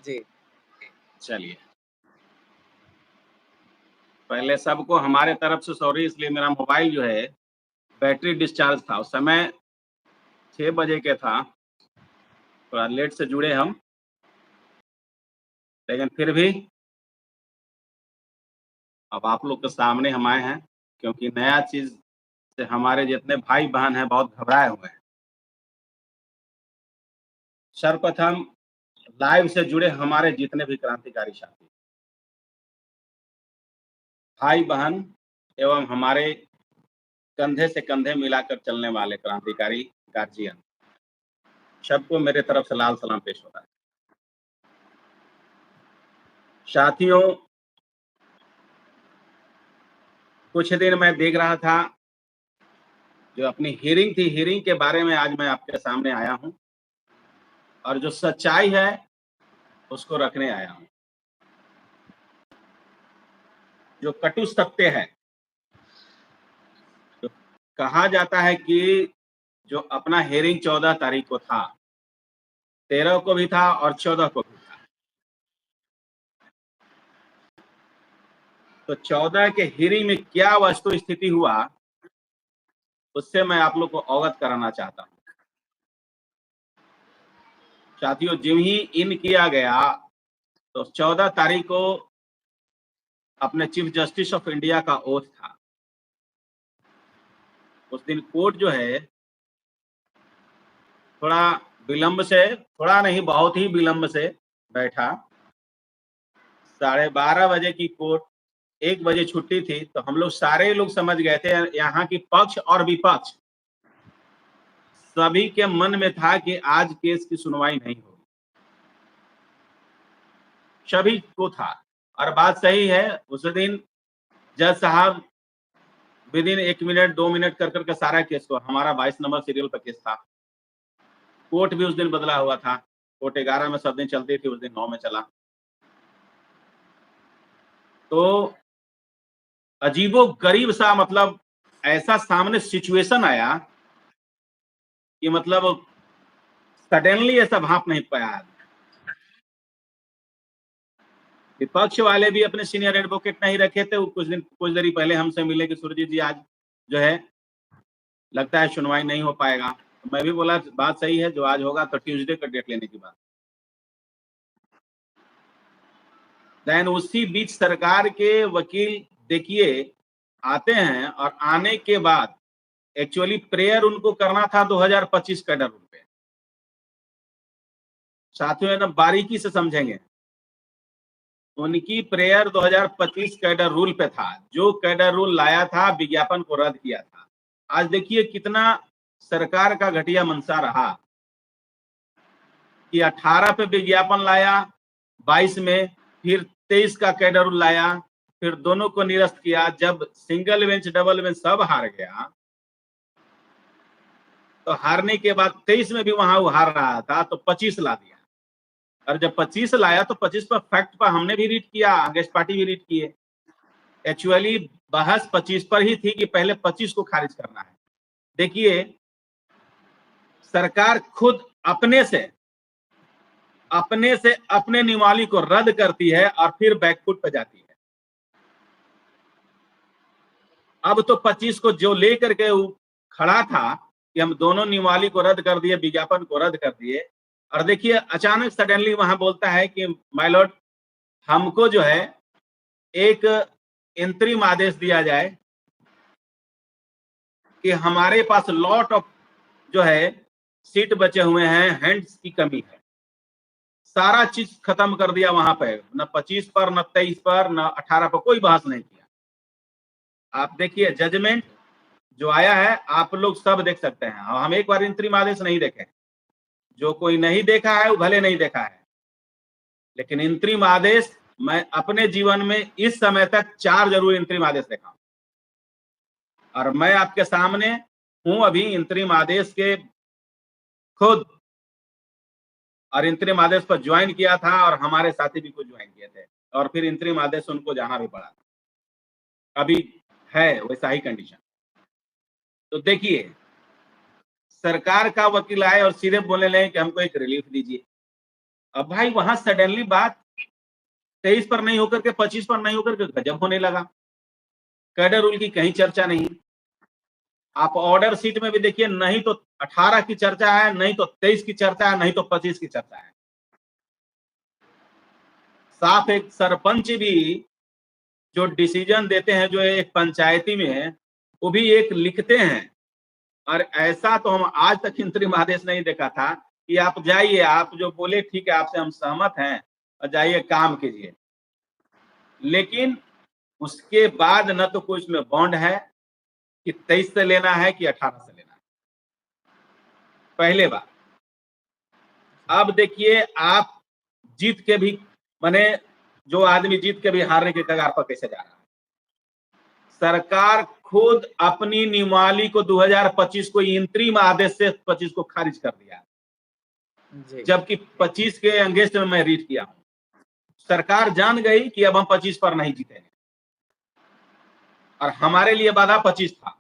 जी। चलिए, पहले सबको हमारे तरफ से सॉरी, इसलिए मेरा मोबाइल जो है बैटरी डिस्चार्ज था। उस समय 6 बजे के था, थोड़ा लेट से जुड़े हम, लेकिन फिर भी अब आप लोग के सामने हम आए हैं, क्योंकि नया चीज़ से हमारे जितने भाई-बहन हैं बहुत घबराए हुए हैं। सर्वप्रथम लाइव से जुड़े हमारे जितने भी क्रांतिकारी साथी, भाई-बहन एवं हमारे कंधे से कंधे मिलाकर चलने वाले क्रांतिकारी गार्जियन, सबको मेरे तरफ से लाल सलाम पेश होता है। साथियों, कुछ दिन मैं देख रहा था, जो अपनी हियरिंग थी, हियरिंग के बारे में आज मैं आपके सामने आया हूँ और जो सच्चाई है, उसको रखने आया हूँ। जो कटु सत्य है, तो कहा जाता है कि जो अपना हियरिंग 14 तारीख को था, 13 को भी था और 14 को भी था। तो 14 के हियरिंग में क्या वस्तु स्थिति हुआ, उससे मैं आप लोग को अवगत कराना चाहता हूँ। साथियों, ज्यों ही इन किया गया, तो 14 तारीख को अपने चीफ जस्टिस ऑफ इंडिया का ओथ था। उस दिन कोर्ट जो है थोड़ा विलंब से, थोड़ा नहीं बहुत ही विलंब से बैठा। 12:30 बजे की कोर्ट, 1 बजे छुट्टी थी, तो हम लोग सारे लोग समझ गए थे, यहाँ की पक्ष और विपक्ष सभी के मन में था कि आज केस की सुनवाई नहीं होगी, सभी को था। और बात सही है, उस दिन जज साहब विदिन 1 मिनट 2 मिनट कर करके सारा केस को, हमारा 22 नंबर सीरियल पर केस था। कोर्ट भी उस दिन बदला हुआ था, कोर्ट 11 में सब दिन चलती थी, उस दिन 9 में चला। तो अजीबो-गरीब सा, मतलब ऐसा सामने सिचुएशन आया कि मतलब सडनली ऐसा भाप नहीं पाया आदमी। विपक्ष वाले भी अपने सीनियर एडवोकेट नहीं रखे थे। वो कुछ देरी पहले हमसे मिले कि सुरजीत जी, आज जो है लगता है सुनवाई नहीं हो पाएगा। तो मैं भी बोला बात सही है, जो आज होगा तो ट्यूसडे का डेट लेने की बात। देन उसी बीच सरकार के वकील देखिए आते हैं, और आने के बाद एक्चुअली प्रेयर उनको करना था 2025 कैडर रूल पे। साथियों, एकदम बारीकी से समझेंगे, उनकी प्रेयर 2025 कैडर रूल पे था। जो कैडर रूल लाया था, विज्ञापन को रद्द किया था। आज देखिए कितना सरकार का घटिया मंशा रहा कि 18 पे विज्ञापन लाया, 22 में, फिर 23 का कैडर रूल लाया, फिर दोनों को निरस्त किया। जब सिंगल बेंच डबल बेंच सब हार गया, तो हारने के बाद 23 में भी वहां वो हार रहा था, तो 25 ला दिया। और जब 25 लाया, तो 25 पर फैक्ट पर हमने भी रीट किया, गेस्ट पार्टी भी रीट किए। एक्चुअली बहस 25 पर ही थी कि पहले 25 को खारिज करना है। देखिए, सरकार खुद अपने से अपने नियमावली को रद्द करती है और फिर बैकफुट पे जाती है। अब तो 25 को जो लेकर के खड़ा था कि हम दोनों नियमावली को रद्द कर दिए, विज्ञापन को रद्द कर दिए, और देखिए अचानक सडनली वहां बोलता है कि माय लॉर्ड, हमको जो है एक इंतरिम आदेश दिया जाए कि हमारे पास लॉट ऑफ जो है सीट बचे हुए हैं, हैंड्स की कमी है। सारा चीज खत्म कर दिया वहां पे, न 25 पर, न 23 पर, न 18 पर कोई बहस नहीं किया। आप देखिए जजमेंट जो आया है, आप लोग सब देख सकते हैं। और हम एक बार इंतरिम आदेश नहीं देखे, जो कोई नहीं देखा है वो भले नहीं देखा है, लेकिन इंतरिम आदेश मैं अपने जीवन में इस समय तक 4 जरूर इंतरिम आदेश देखा, और मैं आपके सामने हूं अभी इंतरिम आदेश के खुद, और इंतरिम आदेश पर ज्वाइन किया था, और हमारे साथी भी कुछ ज्वाइन किए थे, और फिर इंतरिम आदेश उनको जाना भी पड़ा। अभी है वैसा ही कंडीशन। तो देखिए, सरकार का वकील आए और सीधे बोलने लगे कि हमको एक रिलीफ दीजिए, अब भाई वहां सडनली बात 23 पर नहीं होकर के 25 पर नहीं होकर के गजब होने लगा। कैडर रूल की कहीं चर्चा नहीं। आप ऑर्डर सीट में भी देखिए, नहीं तो 18 की चर्चा है, नहीं तो 23 की चर्चा है, नहीं तो 25 की चर्चा है। साफ एक सरपंच भी जो डिसीजन देते हैं, जो एक पंचायती में, वो भी एक लिखते हैं। और ऐसा तो हम आज तक अंतरिम आदेश नहीं देखा था कि आप जाइए, आप जो बोले ठीक है, आपसे हम सहमत हैं और जाइए काम कीजिए। लेकिन उसके बाद न तो कोई उसमें बॉन्ड है कि 23 से लेना है कि 18 से लेना है, पहले बात। अब देखिए, आप जीत के भी, माने जो आदमी जीत के भी हारने के कगार पर कैसे जा रहा है। सरकार खुद अपनी नियमावली को 2025 को इंतरिम आदेश से 25 को खारिज कर दिया, जबकि 25 के अंगेंस्ट में मैं रीट किया हूं। सरकार जान गई कि अब हम 25 पर नहीं जीतेंगे, और हमारे लिए बाधा 25 था।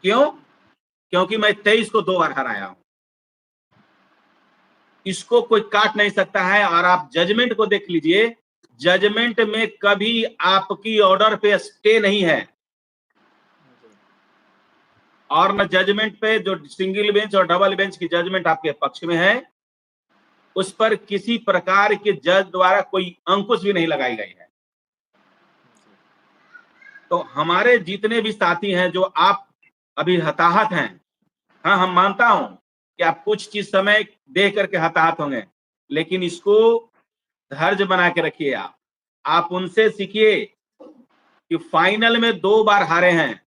क्यों? क्योंकि मैं 23 को 2 बार हराया हूं। इसको कोई काट नहीं सकता है। और आप जजमेंट को देख लीजिए, जजमेंट में कभी आपकी ऑर्डर पे स्टे नहीं है, और न जजमेंट पे जो सिंगल बेंच और डबल बेंच की जजमेंट आपके पक्ष में है, उस पर किसी प्रकार के जज द्वारा कोई अंकुश भी नहीं लगाई गई है। तो हमारे जितने भी साथी हैं जो आप अभी हताहत हैं, हाँ हम मानता हूं कि आप कुछ चीज समय दे करके हताहत होंगे, लेकिन इसको धैर्य बना के रखिए। आप उनसे सीखिए कि फाइनल में 2 बार हारे हैं,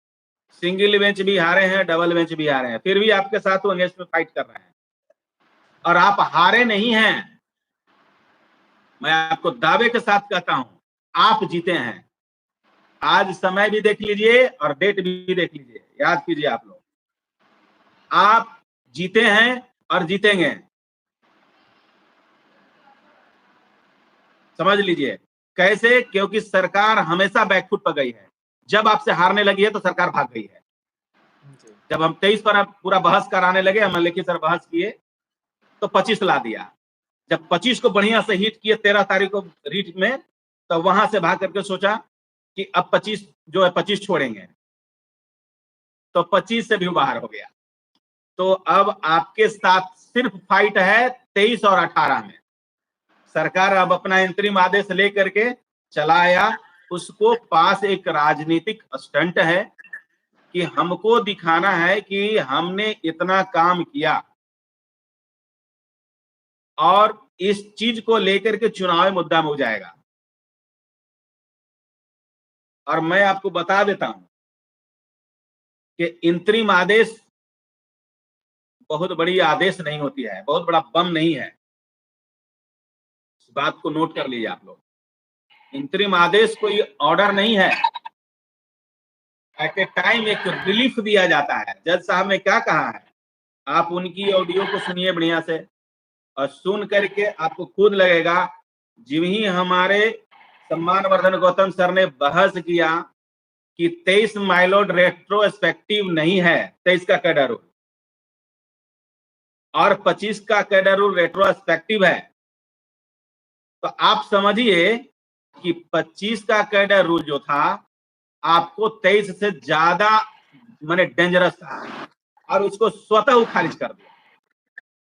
सिंगल बेंच भी हारे हैं, डबल बेंच भी हारे हैं, फिर भी आपके साथ वो अगेंस्ट में फाइट कर रहे हैं, और आप हारे नहीं हैं। मैं आपको दावे के साथ कहता हूं, आप जीते हैं। आज समय भी देख लीजिए और डेट भी देख लीजिए, याद कीजिए आप लोग, आप जीते हैं और जीतेंगे, समझ लीजिए। कैसे? क्योंकि सरकार हमेशा बैकफुट पर गई है। जब आपसे हारने लगी है तो सरकार भाग गई है। जब हम 23 पर पूरा बहस कराने लगे, हम लेखी सर बहस किए, तो 25 ला दिया। जब 25 को बढ़िया से हिट किए 13 तारीख को रीट में, तो वहां से भाग करके सोचा कि अब 25 जो है 25 छोड़ेंगे, तो 25 से भी बाहर हो गया। तो अब आपके साथ सिर्फ फाइट है 23 और 18 में। सरकार अब अपना इंतरिम आदेश लेकर के चलाया, उसको पास एक राजनीतिक स्टंट है कि हमको दिखाना है कि हमने इतना काम किया, और इस चीज को लेकर के चुनावी मुद्दा में हो जाएगा। और मैं आपको बता देता हूं कि इंतरिम आदेश बहुत बड़ी आदेश नहीं होती है, बहुत बड़ा बम नहीं है। इस बात को नोट कर लीजिए आप लोग। इंतरिम आदेश कोई ऑर्डर नहीं है, एट ए टाइम एक रिलीफ दिया जाता है। जज साहब ने क्या कहा है, आप उनकी ऑडियो को सुनिए बढ़िया से, और सुन करके आपको खुद लगेगा, जिव ही हमारे सम्मानवर्धन गौतम सर ने बहस किया कि 23 माइलोड रेट्रोस्पेक्टिव नहीं है, 23 का कैडर रूल, और 25 का कैडर रूल रेट्रोस्पेक्टिव है, तो आप समझिए कि 25 का कैडर रूल जो था आपको 23 से ज्यादा माने डेंजरस था, और उसको स्वतः खारिज कर दिया।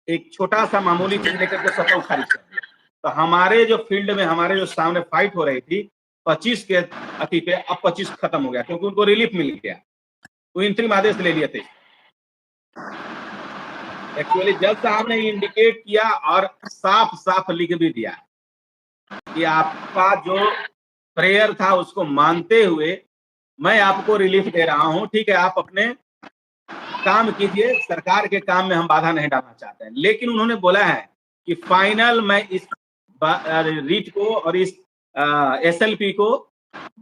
एक छोटा सा मामूली चीज लेकर के स्वतः खारिज कर दिया। तो हमारे जो फील्ड में, हमारे जो सामने फाइट हो रही थी 25 के अति पे, अब 25 खत्म हो गया, क्योंकि उनको रिलीफ मिल गया, वो इंतरिम आदेश ले लिए थे। एक्चुअली जज साहब ने इंडिकेट किया और साफ साफ लिख भी दिया कि आपका जो प्रेयर था उसको मानते हुए मैं आपको रिलीफ दे रहा हूं, ठीक है, आप अपने काम कीजिए, सरकार के काम में हम बाधा नहीं डालना चाहते हैं। लेकिन उन्होंने बोला है कि फाइनल मैं इस रीट को और इस एसएलपी को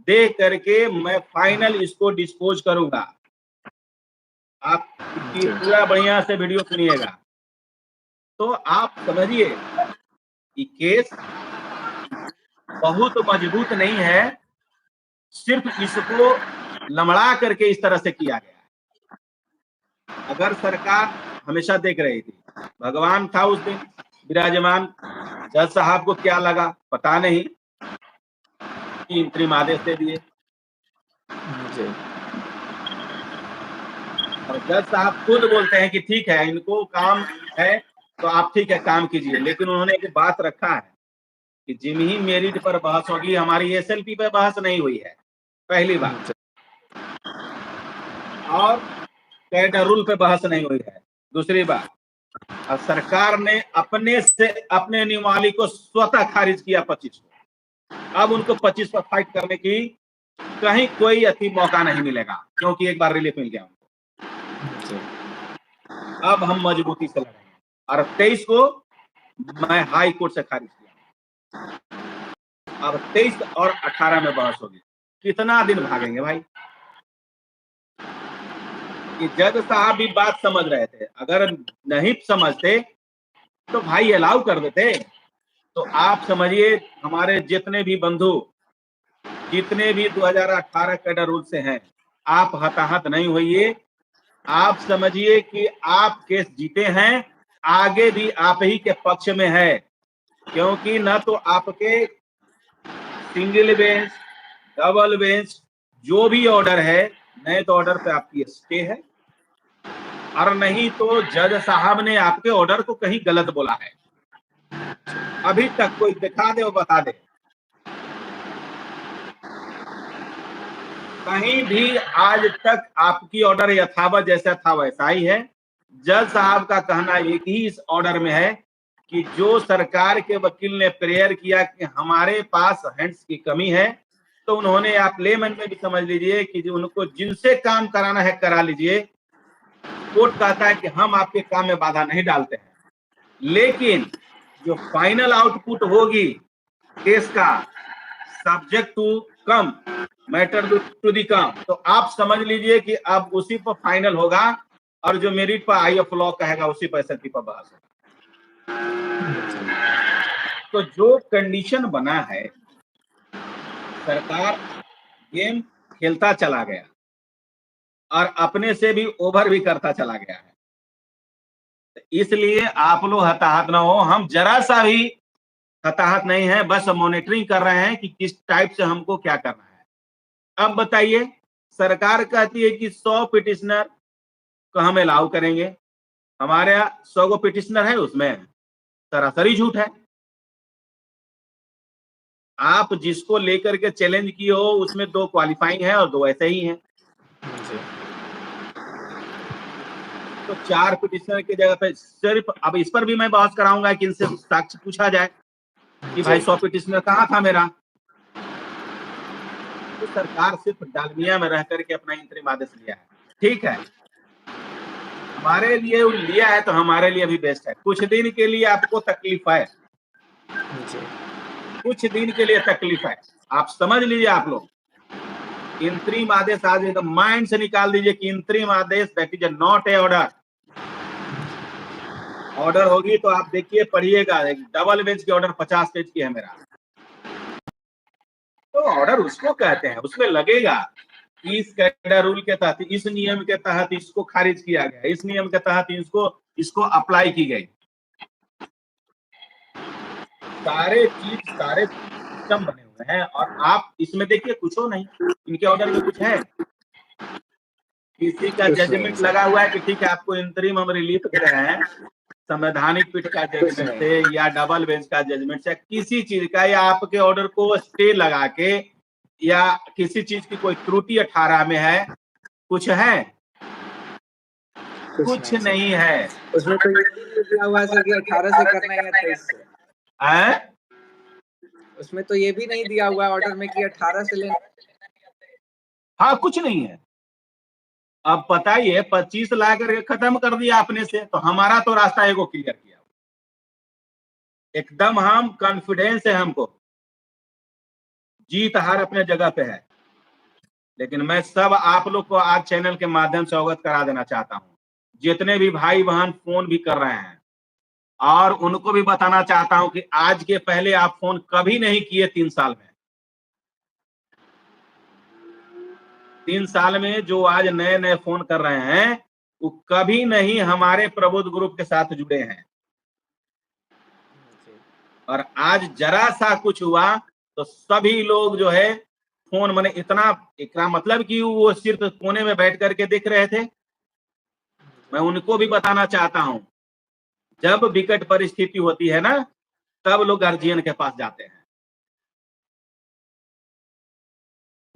दे करके मैं फाइनल इसको डिस्पोज करूंगा। आप पूरा बढ़िया से वीडियो सुनिएगा, तो आप समझिए कि केस बहुत मजबूत नहीं है, सिर्फ इसको लमड़ा करके इस तरह से किया गया है। अगर सरकार हमेशा देख रही थी, भगवान था उस दिन, विराजमान जज साहब को क्या लगा पता नहीं कि इंतरिम आदेश दे दिए, और जज साहब खुद बोलते हैं कि ठीक है, इनको काम है तो आप ठीक है काम कीजिए, लेकिन उन्होंने एक बात रखा है कि जिम ही मेरिट पर बहस होगी, हमारी एसएलपी पर बहस नहीं हुई है, पहली बात, और कैडर रूल पे बहस नहीं हुई है, दूसरी बात, और सरकार ने अपने से अपने नियमावली को स्वतः खारिज किया 25 को। अब उनको 25 पर फाइट करने की कहीं कोई अति मौका नहीं मिलेगा, क्योंकि एक बार रिलीफ मिल गया उनको। अब हम मजबूती से लड़ेंगे, और 23 को मैं हाई कोर्ट से खारिज किया, अब 23 और 18 में बहस होगी। कितना दिन भागेंगे भाई? कि जज साहब भी बात समझ रहे थे, अगर नहीं समझते तो भाई अलाउ कर देते। तो आप समझिए हमारे जितने भी बंधु, जितने भी 2018 कैडर रूल से हैं, आप हताहत नहीं होइए, आप समझिए कि आप केस जीते हैं, आगे भी आप ही के पक्ष में है, क्योंकि न तो आपके सिंगल बेंच, डबल बेंच जो भी ऑर्डर है, नए तो ऑर्डर पे आपकी स्टे है, और नहीं तो जज साहब ने आपके ऑर्डर को कहीं गलत बोला है। अभी तक कोई दिखा दे और बता दे, कहीं भी आज तक आपकी ऑर्डर यथावत जैसा था वैसा ही है। जज साहब का कहना एक ही इस ऑर्डर में है कि जो सरकार के वकील ने प्रेयर किया कि हमारे पास हैंड्स की कमी है, तो उन्होंने, आप लेमन में भी समझ लीजिए कि जो उनको जिनसे काम कराना है करा लीजिए। कोर्ट कहता है कि हम आपके काम में बाधा नहीं डालते हैं, लेकिन जो फाइनल आउटपुट होगी केस का, subject to come matter to the come, तो आप समझ लीजिए कि अब उसी पर फाइनल होगा, और जो मेरिट पर आई ऑफ लॉ कहेगा उसी पर एसएलपी पर बहस होगा। तो जो कंडीशन बना है, सरकार गेम खेलता चला गया और अपने से भी ओवर भी करता चला गया है, इसलिए आप लोग हताहत ना हो। हम जरा सा भी हताहत नहीं है, बस मॉनिटरिंग कर रहे हैं कि किस टाइप से हमको क्या करना है। अब बताइए, सरकार कहती है कि 100 पिटिशनर को हम अलाउ करेंगे, हमारे यहाँ 100 गो पिटिशनर है, उसमें सरासरी झूठ है। आप जिसको लेकर के चैलेंज किए हो उसमें 2 क्वालिफाइंग है और 2 ऐसे ही हैं। तो 4 पिटिशनर की जगह पे सिर्फ, अब इस पर भी मैं बहस कराऊंगा कि इनसे साक्ष्य पूछा जाए कि भाई 100 पिटिशनर कहाँ था मेरा। तो सरकार सिर्फ डालमिया में रह करके अपना इंतरिम आदेश लिया है, ठीक है, हमारे लिए लिया है तो हमारे लिए भी बेस्ट है। कुछ दिन के लिए आपको तकलीफ है, कुछ दिन के लिए तकलीफ है, आप समझ लीजिए। आप लोग इंतरिम आदेश आज एकदम माइंड से निकाल दीजिए कि इंतरिम आदेश that is not a order. Order होगी तो आप देखिए, पढ़िएगा, डबल बेंच की ऑर्डर 50 पेज की है मेरा, तो ऑर्डर उसको कहते हैं, उसमें लगेगा कि इस कैडर रूल के तहत, इस नियम के तहत इसको खारिज किया गया, इस नियम के तहत इसको अप्लाई की गई। सारे सिस्टम बने हुए हैं, और आप इसमें देखिए कुछ हो नहीं, इनके ऑर्डर में कुछ है, किसी का जजमेंट लगा हुआ है कि ठीक है आपको इंतरिम हम रिलीफ दे रहे हैं, संवैधानिक पीठ का जजमेंट से या डबल बेंच का जजमेंट से, किसी चीज का, या आपके ऑर्डर को स्टे लगा के, या किसी चीज की कोई त्रुटि 18 में है, कुछ है? कुछ नहीं है। उसमें तो ये दिया हुआ है कि 18 से करना है या 23 से। उसमें तो ये भी नहीं दिया हुआ है ऑर्डर में कि 18 से लेना। हाँ, कुछ नहीं है। अब बताइए, 25 ला करके खत्म कर दिया आपने से, तो हमारा तो रास्ता एगो क्लियर किया, एकदम हम कॉन्फिडेंस है, हमको जीत हार अपने जगह पे है। लेकिन मैं सब आप लोग को आज चैनल के माध्यम से अवगत करा देना चाहता हूं, जितने भी भाई बहन फोन भी कर रहे हैं, और उनको भी बताना चाहता हूं कि आज के पहले आप फोन कभी नहीं किए 3 साल में। 3 साल में जो आज नए नए फोन कर रहे हैं, वो कभी नहीं हमारे प्रबुद्ध ग्रुप के साथ जुड़े हैं। और आज जरा सा कुछ हुआ तो सभी लोग जो है फोन, मैंने इतना, इसका मतलब कि वो सिर्फ कोने में बैठ करके देख रहे थे। मैं उनको भी बताना चाहता हूं, जब विकट परिस्थिति होती है ना, तब लोग गार्जियन के पास जाते हैं।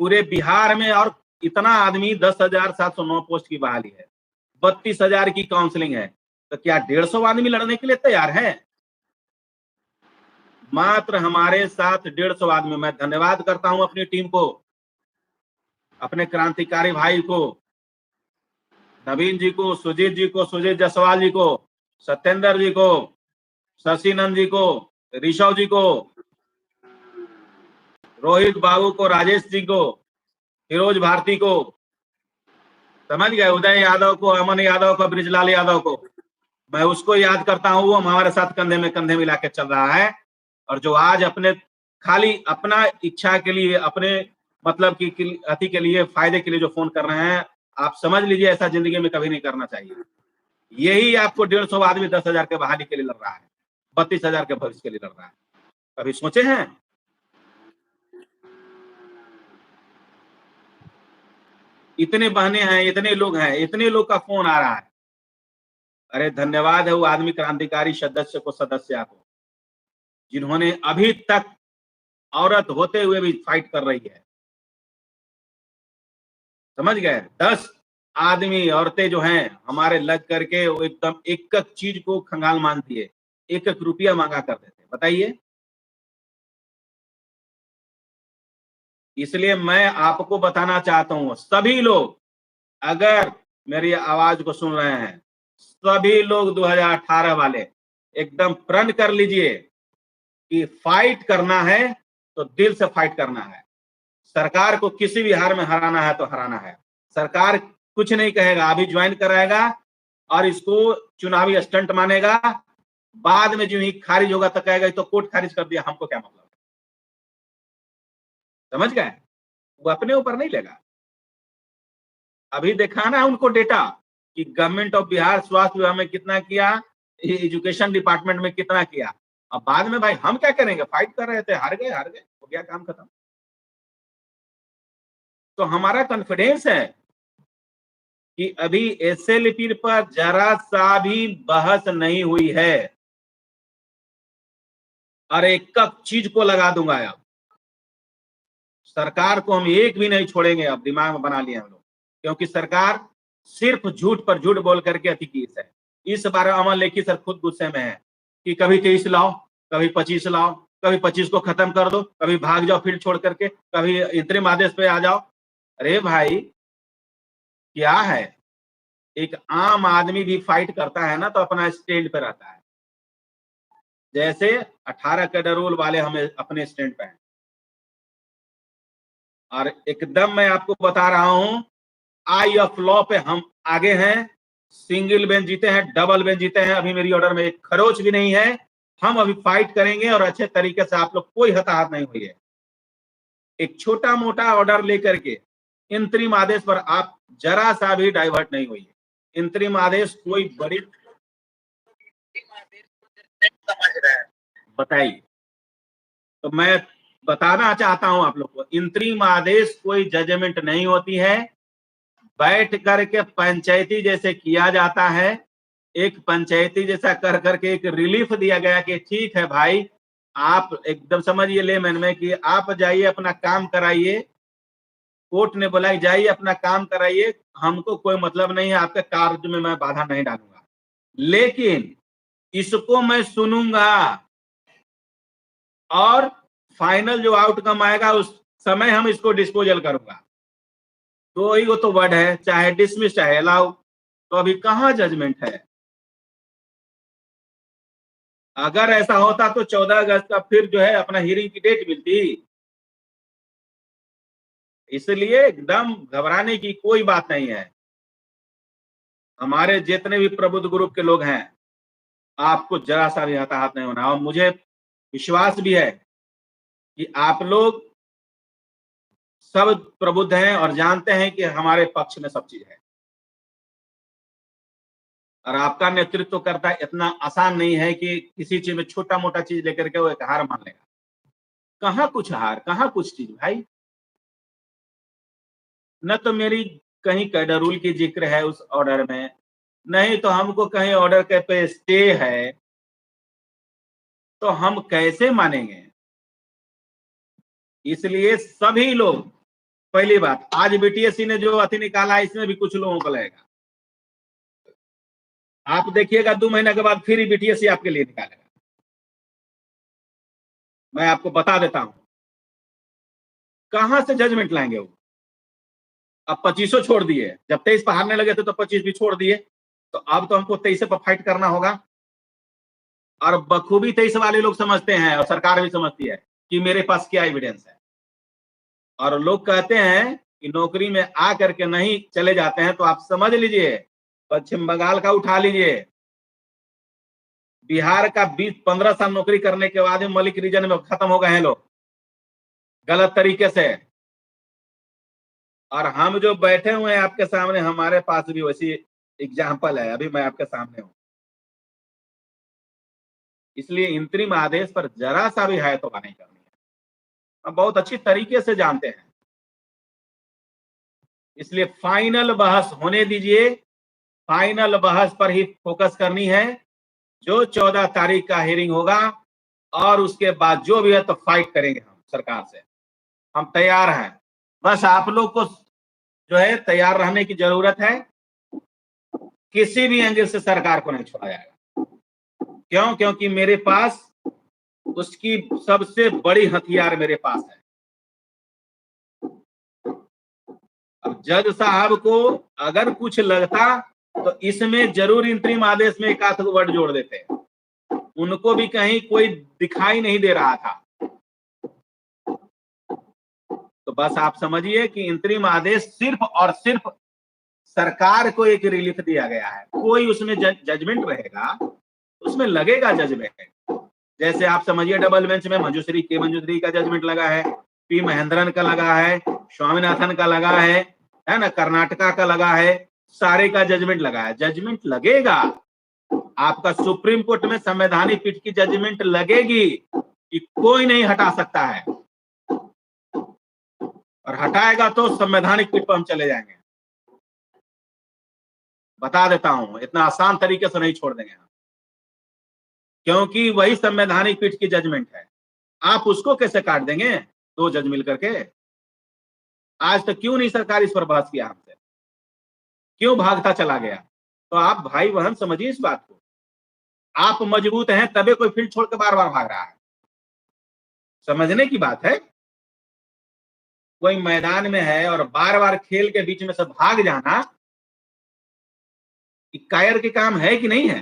पूरे बिहार में और इतना आदमी 10,709 पोस्ट की बहाली है, 32,000 की काउंसलिंग है, तो क्या 150 आदमी लड़ने के लिए तैयार है? मात्र हमारे साथ 150 आदमी। मैं धन्यवाद करता हूं अपनी टीम को, अपने क्रांतिकारी भाई को, नवीन जी को, सुजीत जी को, सुजीत जायसवाल जी को, सत्येंद्र जी को, शशिनंद जी को, ऋषभ जी को, रोहित बाबू को, राजेश जी को, फिरोज भारती को, समझ गए, उदय यादव को, अमन यादव को, ब्रिजलाल यादव को। मैं उसको याद करता हूं, वो हमारे साथ कंधे में कंधे मिला के चल रहा है। और जो आज अपने खाली अपना इच्छा के लिए, अपने मतलब की अति के लिए, फायदे के लिए जो फोन कर रहे हैं, आप समझ लीजिए ऐसा जिंदगी में कभी नहीं करना चाहिए। यही आपको 150 आदमी 10,000 के बहाली के लिए लड़ रहा है, 32,000 के भविष्य के लिए लड़ रहा है। कभी सोचे हैं? इतने बहने हैं, इतने लोग हैं, इतने लोग का फोन आ रहा है। अरे धन्यवाद है वो आदमी क्रांतिकारी सदस्य को, सदस्या को, जिन्होंने अभी तक औरत होते हुए भी फाइट कर रही है। समझ गए? 10 आदमी औरतें जो हैं हमारे लग करके वो एकदम एक एक चीज को खंगाल मानती है, एक एक रुपया मांगा करते थे। बताइए। इसलिए मैं आपको बताना चाहता हूं, सभी लोग अगर मेरी आवाज को सुन रहे हैं, सभी लोग 2018 वाले एकदम प्रण कर लीजिए कि फाइट करना है तो दिल से फाइट करना है। सरकार को किसी भी हार में हराना है तो हराना है। सरकार कुछ नहीं कहेगा, अभी ज्वाइन कराएगा और इसको चुनावी स्टंट मानेगा, बाद में जो ही खारिज होगा तो कहेगा तो कोर्ट खारिज कर दिया, हमको क्या मतलब। समझ गए? वो अपने ऊपर नहीं लेगा। अभी दिखाना है उनको डेटा कि गवर्नमेंट ऑफ बिहार स्वास्थ्य विभाग में कितना किया, एजुकेशन डिपार्टमेंट में कितना किया। अब बाद में भाई हम क्या करेंगे? फाइट कर रहे थे, हार गए, हो गया काम खत्म। तो हमारा कॉन्फिडेंस है कि अभी एसएलपी पर जरा सा भी बहस नहीं हुई है और एक चीज को लगा दूंगा। अब सरकार को हम एक भी नहीं छोड़ेंगे, अब दिमाग में बना लिए हम लोग, क्योंकि सरकार सिर्फ झूठ पर झूठ बोल करके अतिकीस है। इस बार अमन लेखी सर खुद गुस्से में है कि कभी 23 लाओ, कभी 25 लाओ, कभी 25 को खत्म कर दो, कभी भाग जाओ फील्ड छोड़ करके, कभी इंतरिम आदेश पे आ जाओ। अरे भाई क्या है, एक आम आदमी भी फाइट करता है ना तो अपना स्टैंड पे रहता है। जैसे 18 कैडर वाले हमें अपने स्टैंड पे हैं। और एकदम मैं आपको बता रहा हूं, आई ऑफ लॉ पे हम आगे हैं। सिंगल बेंच जीते हैं, डबल बेंच जीते हैं, अभी मेरी ऑर्डर में एक खरोच भी नहीं है। हम अभी फाइट करेंगे और अच्छे तरीके से। आप लोग कोई हताहत नहीं हुई है। एक छोटा मोटा ऑर्डर लेकर के इंतरिम आदेश पर आप जरा सा भी डाइवर्ट नहीं हुई है। इंतरिम आदेश कोई बड़ी बताइए। तो मैं बताना चाहता हूं आप लोग को, इंतरिम आदेश कोई जजमेंट नहीं होती है। बैठ करके पंचायती जैसे किया जाता है, एक पंचायती जैसा कर करके एक रिलीफ दिया गया कि ठीक है भाई, आप एकदम समझिए लेमन में कि आप जाइए अपना काम कराइए। कोर्ट ने बोला जाइए अपना काम कराइए, हमको कोई मतलब नहीं है, आपके कार्य में मैं बाधा नहीं डालूंगा, लेकिन इसको मैं सुनूंगा और फाइनल जो आउटकम आएगा उस समय हम इसको डिस्पोजल करूंगा। तो ही वो तो वर्ड है, चाहे डिसमिस चाहे अलाउ। तो अभी कहां जजमेंट है? अगर ऐसा होता तो 14 अगस्त का फिर जो है अपना हियरिंग की डेट मिलती। इसलिए एकदम घबराने की कोई बात नहीं है। हमारे जितने भी प्रबुद्ध ग्रुप के लोग हैं, आपको जरा सा भी हताहत नहीं होना। और मुझे विश्वास भी है कि आप लोग सब प्रबुद्ध हैं और जानते हैं कि हमारे पक्ष में सब चीज है। और आपका नेतृत्व करता है, इतना आसान नहीं है कि किसी चीज में छोटा मोटा चीज लेकर के वो एक हार मान लेगा। कहाँ कुछ हार, कहाँ कुछ चीज भाई। न तो मेरी कहीं कैडर रूल की जिक्र है उस ऑर्डर में, नहीं तो हमको कहीं ऑर्डर के पे स्टे है, तो हम कैसे मानेंगे। इसलिए सभी लोग, पहली बात, आज बीटीएससी ने जो अति निकाला है इसमें भी कुछ लोगों को लगेगा। आप देखिएगा 2 महीने के बाद फिर बीटीएससी आपके लिए निकालेगा। मैं आपको बता देता हूं, कहां से जजमेंट लाएंगे वो। अब 25 छोड़ दिए, जब 23 पर हारने लगे थे तो 25 भी छोड़ दिए, तो अब तो हमको 23 पर फाइट करना होगा। और बखूबी 23 वाले लोग समझते हैं और सरकार भी समझती है कि मेरे पास क्या एविडेंस है। और लोग कहते हैं कि नौकरी में आ करके नहीं चले जाते हैं, तो आप समझ लीजिए पश्चिम बंगाल का उठा लीजिए, बिहार का 20-15 साल नौकरी करने के बाद मलिक रीजन में खत्म हो गए हैं लोग गलत तरीके से। और हम जो बैठे हुए हैं आपके सामने, हमारे पास भी वैसी एग्जाम्पल है, अभी मैं आपके सामने हूं। इसलिए इंतरिम आदेश पर जरा सा भी है तो नहीं करनी है, हम बहुत अच्छी तरीके से जानते हैं। इसलिए फाइनल बहस होने दीजिए, फाइनल बहस पर ही फोकस करनी है। जो 14 तारीख का हियरिंग होगा और उसके बाद जो भी है तो फाइट करेंगे हम सरकार से, हम तैयार हैं। बस आप लोग को जो है तैयार रहने की जरूरत है। किसी भी एंगल से सरकार को नहीं छोड़ा जाएगा। क्यों? क्योंकि मेरे पास उसकी सबसे बड़ी हथियार मेरे पास है। अब जज साहब को अगर कुछ लगता तो इसमें जरूर इंतरिम आदेश में एक आध वर्ड जोड़ देते, उनको भी कहीं कोई दिखाई नहीं दे रहा था। तो बस आप समझिए कि इंतरिम आदेश सिर्फ और सिर्फ सरकार को एक रिलीफ दिया गया है, कोई उसमें जजमेंट रहेगा, उसमें लगेगा जजमेंट। जैसे आप समझिए डबल बेंच में मंजूश्री के मंजूश्री का जजमेंट लगा है, पी महेंद्रन का लगा है, स्वामीनाथन का लगा है ना, कर्नाटका का लगा है, सारे का जजमेंट लगा है। जजमेंट लगेगा, आपका सुप्रीम कोर्ट में संवैधानिक पीठ की जजमेंट लगेगी कि कोई नहीं हटा सकता है, और हटाएगा तो संवैधानिक पीठ पर हम चले जाएंगे। बता देता हूं, इतना आसान तरीके से नहीं छोड़ देंगे हम, क्योंकि वही संवैधानिक पीठ की जजमेंट है। आप उसको कैसे काट देंगे 2 जज मिल करके। आज तक क्यों नहीं सरकार इस पर बहस किया हमसे, क्यों भागता चला गया। तो आप भाई बहन समझिए इस बात को, आप मजबूत हैं तभी कोई फील्ड छोड़ के बार बार भाग रहा है। समझने की बात है, कोई मैदान में है और बार बार खेल के बीच में से भाग जाना कायर के काम है कि नहीं है।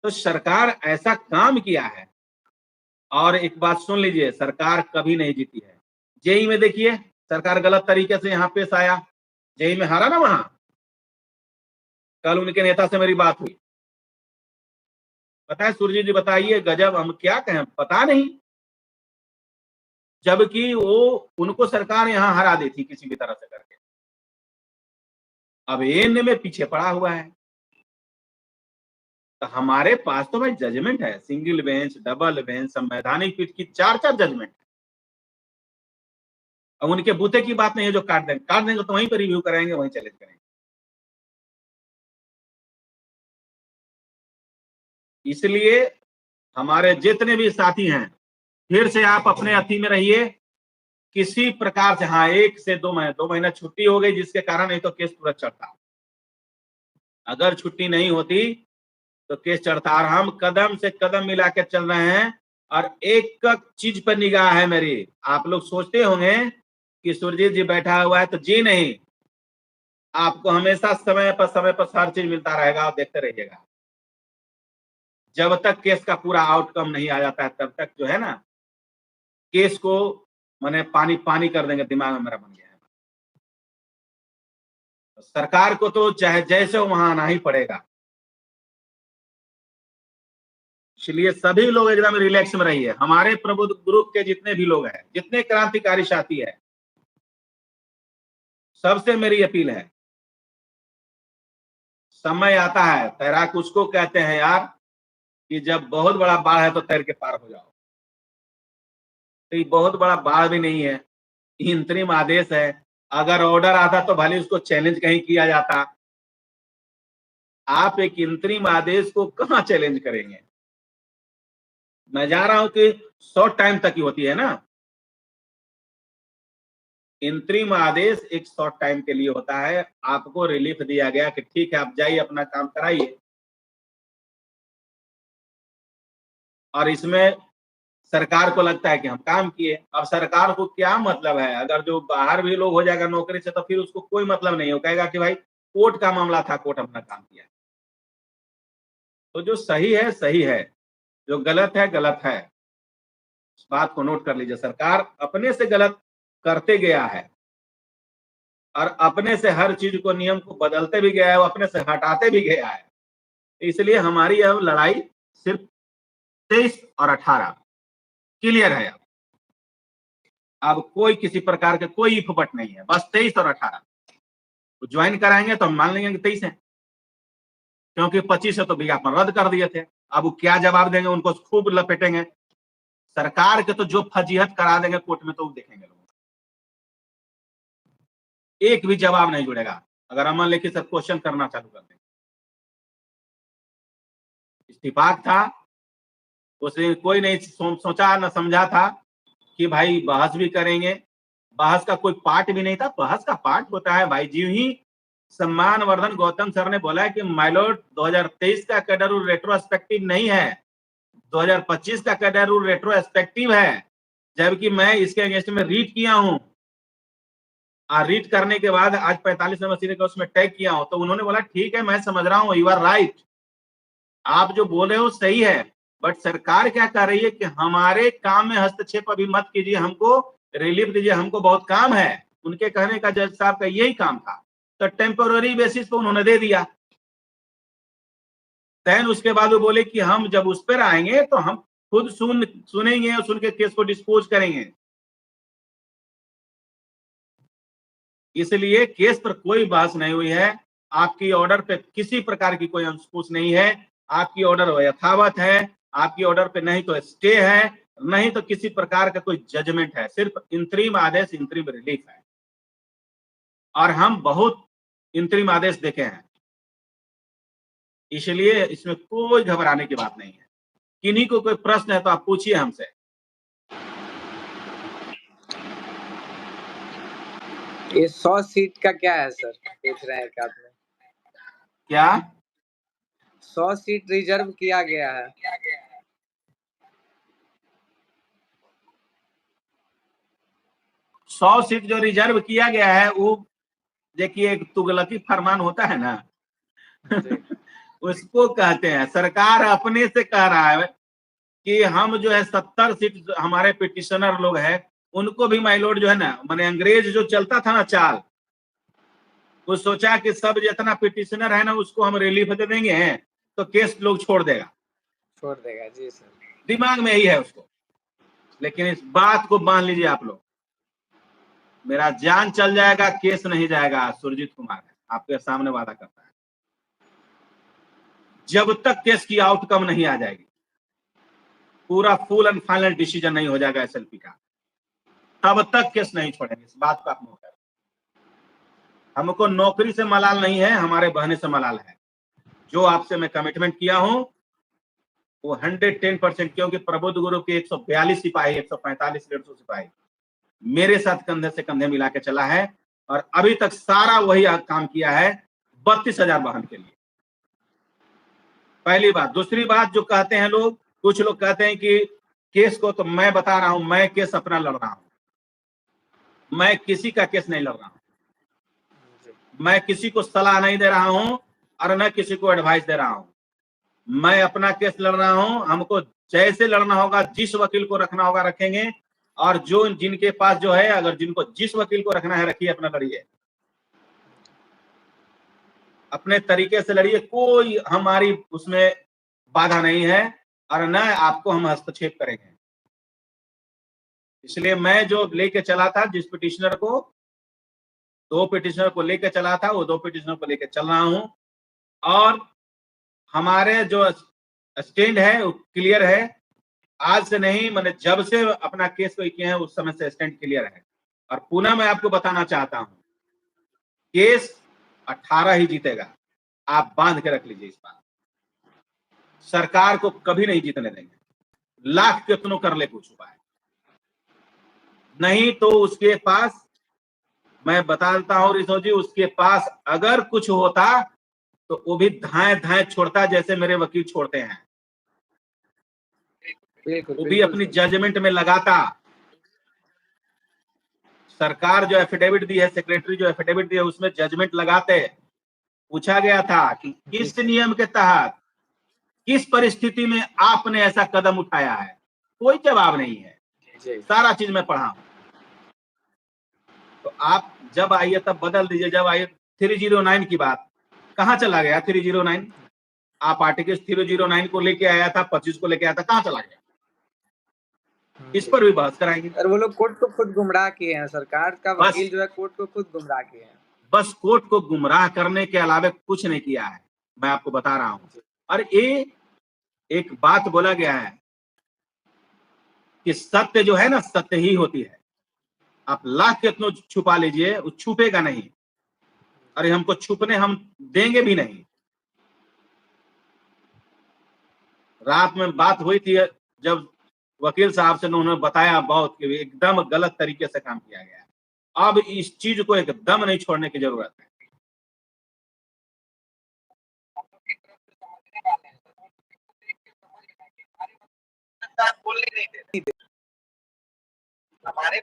तो सरकार ऐसा काम किया है। और एक बात सुन लीजिए, सरकार कभी नहीं जीती है। जेई में देखिए सरकार गलत तरीके से यहां पेश आया, जेई में हारा ना वहां। कल उनके नेता से मेरी बात हुई, पता है सुरजीत जी, बताइए गजब, हम क्या कहें पता नहीं, जबकि वो उनको सरकार यहां हरा दी थी किसी भी तरह से करके। अब एन में पीछे पड़ा हुआ है। तो हमारे पास तो भाई जजमेंट है, सिंगल बेंच, डबल बेंच, संवैधानिक पीठ की 4-4 जजमेंट है। अब उनके बूते की बात नहीं है जो काट देंगे तो वहीं पर रिव्यू कराएंगे, वहीं चैलेंज करेंगे। इसलिए हमारे जितने भी साथी हैं, फिर से आप अपने अति में रहिए, किसी प्रकार से। हाँ, 1 से 2 महीने, 2 महीना छुट्टी हो गई जिसके कारण नहीं तो केस तुरंत चढ़ता। अगर छुट्टी नहीं होती तो केस चढ़ता। और हम कदम से कदम मिला के चल रहे हैं, और एक चीज पर निगाह है मेरी। आप लोग सोचते होंगे कि सुरजीत जी बैठा हुआ है, तो जी नहीं, आपको हमेशा समय पर हर चीज मिलता रहेगा, आप देखते रहिएगा। जब तक केस का पूरा आउटकम नहीं आ जाता है तब तक जो है ना, केस को मैंने पानी पानी कर देंगे, दिमाग में मेरा बन गया है। सरकार को तो चाहे जैसे वहां आना ही पड़ेगा। इसलिए सभी लोग एकदम रिलैक्स में रहिए। हमारे प्रबुद्ध ग्रुप के जितने भी लोग हैं, जितने क्रांतिकारी साथी है, सबसे मेरी अपील है समय आता है, तैराक उसको कहते हैं यार कि जब बहुत बड़ा बाढ़ है तो तैर के पार हो जाओ। तो ये बहुत बड़ा बाढ़ भी नहीं है, इंतरिम आदेश है। अगर ऑर्डर आता तो भले उसको चैलेंज कहीं किया जाता। आप एक इंतरिम आदेश को कहां चैलेंज करेंगे? मैं जा रहा हूं कि शॉर्ट टाइम तक ही होती है ना, इंतरिम आदेश एक शॉर्ट टाइम के लिए होता है। आपको रिलीफ दिया गया कि ठीक है आप जाइए अपना काम कराइए, और इसमें सरकार को लगता है कि हम काम किए। अब सरकार को क्या मतलब है, अगर जो बाहर भी लोग हो जाएगा नौकरी से तो फिर उसको कोई मतलब नहीं हो, कहेगा कि भाई कोर्ट का मामला था, कोर्ट अपना काम किया। तो जो सही है, जो गलत है गलत है। इस बात को नोट कर लीजिए, सरकार अपने से गलत करते गया है और अपने से हर चीज को, नियम को बदलते भी गया है, वो अपने से हटाते भी गया है। इसलिए हमारी अब लड़ाई सिर्फ 23 और 18 क्लियर है। अब कोई किसी प्रकार के कोई इफबट नहीं है, बस 23 और 18 ज्वाइन कराएंगे तो हम मान लेंगे कि 23 है, क्योंकि 25 से तो विज्ञापन रद्द कर दिए थे। अब वो क्या जवाब देंगे, उनको खूब लपेटेंगे। सरकार के तो जो फजीहत करा देंगे कोर्ट में तो वो देखेंगे लोग, एक भी जवाब नहीं जुड़ेगा अगर अमन लिखित सब क्वेश्चन करना चालू कर देंगे। इस्तीफाक था, उसे कोई नहीं सोचा न समझा था कि भाई बहस भी करेंगे। बहस का कोई पार्ट भी नहीं था, बहस का पार्ट होता है भाई जी ही सम्मानवर्धन गौतम सर ने बोला है कि माइलॉर्ड 2023 का कैडर रूल रेट्रोस्पेक्टिव नहीं है, 2025 का कैडर रूल रेट्रोस्पेक्टिव है, जबकि मैं इसके अगेंस्ट में रीड किया हूं और रीड करने के बाद आज 45 नंबर सीरीज का उसमें टैग किया हूं। तो उन्होंने बोला ठीक है मैं समझ रहा हूं, यू आर राइट, आप जो बोल रहे हो सही है, बट सरकार क्या कर रही है कि हमारे काम में हस्तक्षेप अभी मत कीजिए, हमको रिलीफ दीजिए, हमको बहुत काम है। उनके कहने का जज साहब का यही काम था, तो टेम्पोररी बेसिस पे उन्होंने दे दिया। देन उसके बाद वो बोले कि हम जब उस पर आएंगे तो हम खुद सुनेंगे और सुन के केस को डिस्पोज करेंगे। इसलिए केस पर कोई बहस नहीं हुई है, आपकी ऑर्डर पे किसी प्रकार की कोई अंशपुष नहीं है, आपकी ऑर्डर यथावत है, आपकी ऑर्डर पे नहीं तो स्टे है, नहीं तो किसी प्रकार का कोई जजमेंट है, सिर्फ इंतरिम आदेश, इंतरिम रिलीफ है। और हम बहुत इंतरिम आदेश देखे हैं, इसलिए इसमें कोई घबराने की बात नहीं है। किन्हीं को कोई प्रश्न है तो आप पूछिए हमसे। ये 100 सीट का क्या है सर, पूछ रहे हैं क्या आपने? क्या 100 सीट रिजर्व किया गया है? 100 सीट जो रिजर्व किया गया है वो देखिए एक तुगलकी फरमान होता है ना उसको कहते हैं। सरकार अपने से कह रहा है कि हम जो है 70 सीट हमारे पिटिशनर लोग हैं उनको भी माइलॉर्ड जो है ना, माने अंग्रेज जो चलता था ना चाल, वो सोचा कि सब जितना पिटिशनर है ना उसको हम रिलीफ दे देंगे तो केस लोग छोड़ देगा जी सर, दिमाग में यही है उसको। लेकिन इस बात को मान लीजिए आप लोग, मेरा जान चल जाएगा केस नहीं जाएगा। सुरजीत कुमार है आपके सामने वादा करता है, जब तक केस की आउटकम नहीं आ जाएगी, पूरा फुल एंड फाइनल डिसीजन नहीं हो जाएगा एसएलपी का, तब तक केस नहीं छोड़ेंगे। इस बात को आप नोट करें। हमको नौकरी से मलाल नहीं है, हमारे बहने से मलाल है। जो आपसे मैं कमिटमेंट किया हूं वो 110%, क्योंकि प्रबुद्ध गुरु के 142 सिपाही, 145 150 सिपाही मेरे साथ कंधे से कंधे मिला के चला है और अभी तक सारा वही काम किया है 32,000 वाहन के लिए। पहली बात। दूसरी बात, जो कहते हैं लोग, कुछ लोग कहते हैं कि केस को, तो मैं बता रहा हूं मैं केस अपना लड़ रहा हूं, मैं किसी का केस नहीं लड़ रहा हूं, मैं किसी को सलाह नहीं दे रहा हूं और न किसी को एडवाइस दे रहा हूं। मैं अपना केस लड़ रहा हूं, हमको जैसे लड़ना होगा, जिस वकील को रखना होगा रखेंगे, और जो जिनके पास जो है, अगर जिनको जिस वकील को रखना है रखिए, अपना लड़िए, अपने तरीके से लड़िए, कोई हमारी उसमें बाधा नहीं है और न आपको हम हस्तक्षेप करेंगे। इसलिए मैं जो लेके चला था, जिस पिटिशनर को, 2 पिटिशनर को लेके चला था, वो 2 पिटिशनर को लेके चल रहा हूं। और हमारे जो स्टैंड है वो क्लियर है। आज से नहीं, मैंने जब से अपना केस कोई किए हैं उस समय से स्टैंड क्लियर है। और पुनः मैं आपको बताना चाहता हूं, केस 18 ही जीतेगा, आप बांध के रख लीजिए इस बात। सरकार को कभी नहीं जीतने देंगे, लाख कितनों कर ले कुछ उपाय, नहीं तो उसके पास, मैं बता देता हूं ऋषभ जी, उसके पास अगर कुछ होता तो वो भी धाए धाए छोड़ता जैसे मेरे वकील छोड़ते हैं। वो भी अपनी जजमेंट में लगाता। सरकार जो एफिडेविट दी है, सेक्रेटरी जो एफिडेविट दी है, उसमें जजमेंट लगाते। पूछा गया था कि किस नियम के तहत, किस परिस्थिति में आपने ऐसा कदम उठाया है, कोई जवाब नहीं है। सारा चीज मैं पढ़ा हूं। तो आप जब आइए तब बदल दीजिए। जब आइए 309 की बात, कहां चला गया 309? आप आर्टिकल 309 को लेके आया था, 25 को लेके आया था, कहां चला गया? इस पर भी बहस कराएंगे। और वो लोग कोर्ट को खुद गुमराह किए हैं, सरकार का वकील जो है कोर्ट को खुद गुमराह किए हैं। बस कोर्ट को गुमराह करने के अलावा कुछ नहीं किया है, मैं आपको बता रहा हूं। और ये एक बात बोला गया है कि सत्य जो है ना, सत्य ही होती है। आप लाख कितनों छुपा लीजिए, वो छुपेगा नहीं। अरे हमको छुपने हम देंगे भी नहीं। रात में बात हुई थी जब वकील साहब से, उन्होंने बताया बहुत कि एकदम गलत तरीके से काम किया गया। अब इस चीज को एकदम नहीं छोड़ने की जरूरत है।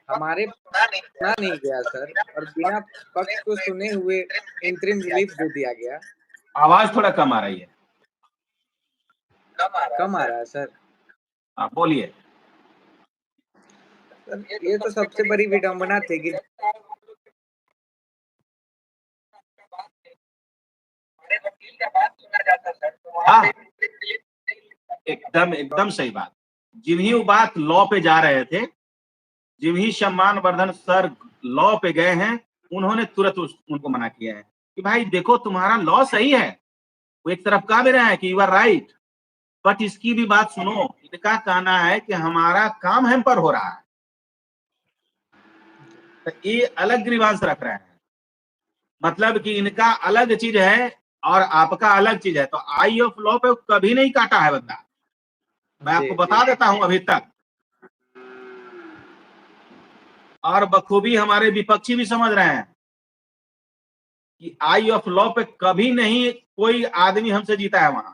हमारे सुना नहीं गया सर, और बिना पक्ष को सुने हुए इंटरिम रिलीफ दे दिया गया। आवाज थोड़ा कम आ रही है। कम आ रहा है सर। आप बोलिए। ये तो सबसे बड़ी विडंबना थी कि हाँ, एकदम सही बात। जिन्हीं वो बात लॉ पे जा रहे थे, जिन्हीं सम्मान वर्धन सर लॉ पे गए हैं, उन्होंने तुरंत उनको मना किया है कि भाई देखो तुम्हारा लॉ सही है। वो एक तरफ कह भी रहे हैं कि यू आर राइट, बट इसकी भी बात सुनो। इनका कहना है कि हमारा काम हैम्पर हो रहा है, तो ये अलग ग्रीवांस रख रहे हैं। मतलब कि इनका अलग चीज है और आपका अलग चीज है। तो आई ऑफ लॉ पे कभी नहीं काटा है बंदा, मैं आपको बता देता हूं अभी तक। और बखूबी हमारे विपक्षी भी समझ रहे हैं कि आई ऑफ लॉ पे कभी नहीं कोई आदमी हमसे जीता है वहां।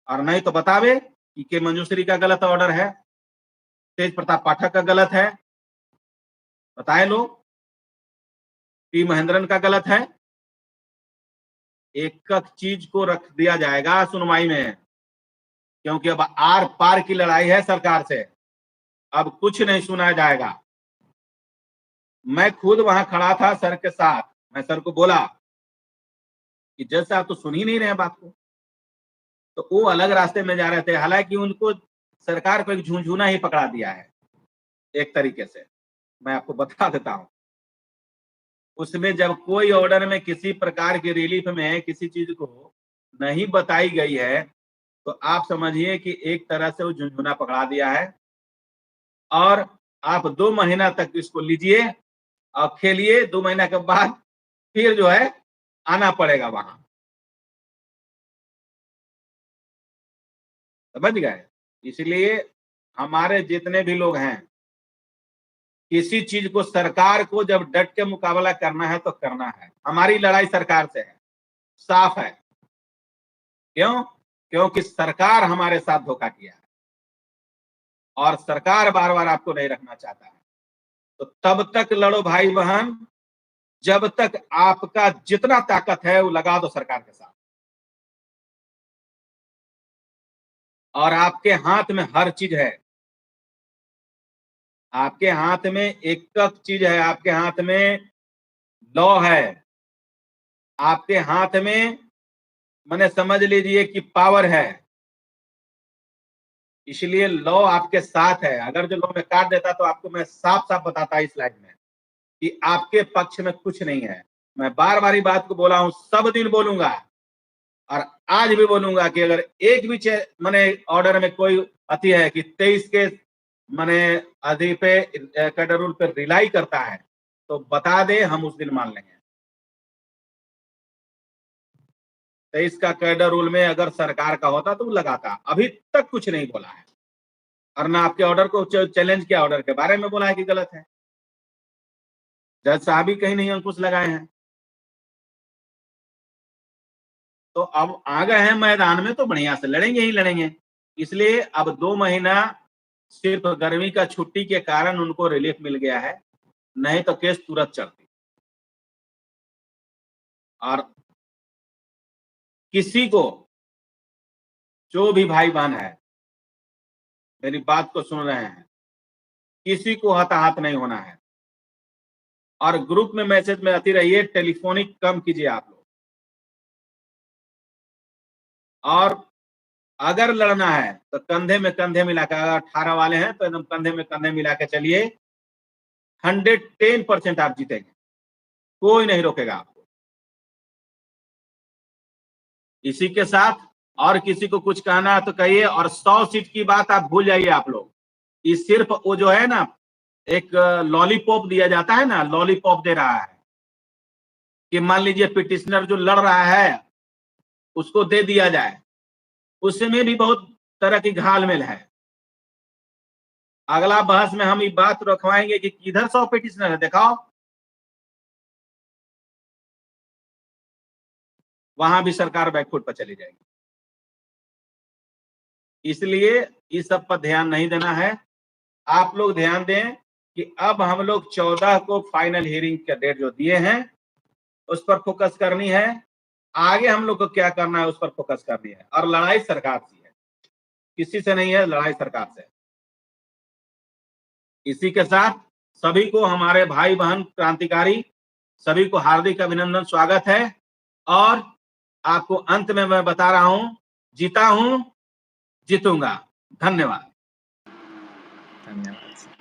और नहीं तो बतावे कि के मंजूश्री का गलत ऑर्डर है, तेज प्रताप पाठक का गलत है, बताए लोग, पी महेंद्रन का गलत है। एक एक चीज को रख दिया जाएगा सुनवाई में, क्योंकि अब आर पार की लड़ाई है सरकार से। अब कुछ नहीं सुना जाएगा। मैं खुद वहां खड़ा था सर के साथ। मैं सर को बोला कि जज साहब तो सुन ही नहीं रहे बात को, तो वो अलग रास्ते में जा रहे थे। हालांकि उनको सरकार को एक झुंझुना ही पकड़ा दिया है एक तरीके से, मैं आपको बता देता हूं। उसमें जब कोई ऑर्डर में किसी प्रकार की रिलीफ में किसी चीज को नहीं बताई गई है, तो आप समझिए कि एक तरह से वो झुंझुना पकड़ा दिया है। और आप 2 महीना तक इसको लीजिए और खेलिए। 2 महीना के बाद फिर जो है आना पड़ेगा वहां, समझ गए? इसलिए हमारे जितने भी लोग हैं, किसी चीज को, सरकार को जब डट के मुकाबला करना है तो करना है। हमारी लड़ाई सरकार से है, साफ है। क्यों? क्योंकि सरकार हमारे साथ धोखा किया है और सरकार बार बार आपको नहीं रखना चाहता है। तो तब तक लड़ो भाई बहन, जब तक आपका जितना ताकत है वो लगा दो सरकार के साथ। और आपके हाथ में हर चीज है, आपके हाथ में एक चीज है। आपके हाथ में लॉ है, आपके हाथ में मैंने समझ लीजिए कि पावर है। इसलिए लॉ आपके साथ है। अगर जो लॉ में काट देता तो आपको मैं साफ साफ बताता इस स्लाइड में कि आपके पक्ष में कुछ नहीं है। मैं बार बार बात को बोला हूं, सब दिन बोलूंगा। और आज भी बोलूंगा कि अगर एक भी मैंने ऑर्डर में कोई अति है कि 23 के मैंने अधि पे कैडर रूल पे रिलाई करता है तो बता दे, हम उस दिन मान लेंगे। 23 का कैडर रूल में अगर सरकार का होता तो लगाता, अभी तक कुछ नहीं बोला है और ना आपके ऑर्डर को चैलेंज किया, ऑर्डर के बारे में बोला है कि गलत है। जज साहब भी कहीं नहीं अंकुश लगाए हैं। तो अब आ गए हैं मैदान में तो बढ़िया से लड़ेंगे ही लड़ेंगे। इसलिए अब 2 महीना सिर्फ गर्मी का छुट्टी के कारण उनको रिलीफ मिल गया है, नहीं तो केस तुरंत चलती। और किसी को, जो भी भाई बहन है मेरी बात को सुन रहे हैं, किसी को हताहत नहीं होना है। और ग्रुप में मैसेज में आती रहिए, टेलीफोनिक कम कीजिए आप लोग। और अगर लड़ना है तो कंधे में कंधे मिलाकर, अगर 18 वाले हैं तो एकदम कंधे में कंधे मिला के चलिए, 110% आप जीतेंगे, कोई नहीं रोकेगा आपको। इसी के साथ और किसी को कुछ कहना है तो कहिए। और 100 सीट की बात आप भूल जाइए आप लोग। ये सिर्फ वो जो है ना, एक लॉलीपॉप दिया जाता है ना, लॉलीपॉप दे रहा है कि मान लीजिए पिटिशनर जो लड़ रहा है उसको दे दिया जाए, उसमें भी बहुत तरह की घालमेल है। अगला बहस में हम ये बात रखवाएंगे कि किधर 100 पिटिशनर है, दिखाओ। वहां भी सरकार बैकफुट पर चली जाएगी। इसलिए इस सब पर ध्यान नहीं देना है। आप लोग ध्यान दें कि अब हम लोग 14 को फाइनल हियरिंग का डेट जो दिए हैं उस पर फोकस करनी है। आगे हम लोग को क्या करना है उस पर फोकस करनी है। और लड़ाई सरकार से है, किसी से नहीं है, लड़ाई सरकार से। इसी के साथ सभी को, हमारे भाई बहन क्रांतिकारी सभी को हार्दिक अभिनंदन, स्वागत है। और आपको अंत में मैं बता रहा हूं, जीता हूं, जीतूंगा। धन्यवाद। धन्यवाद।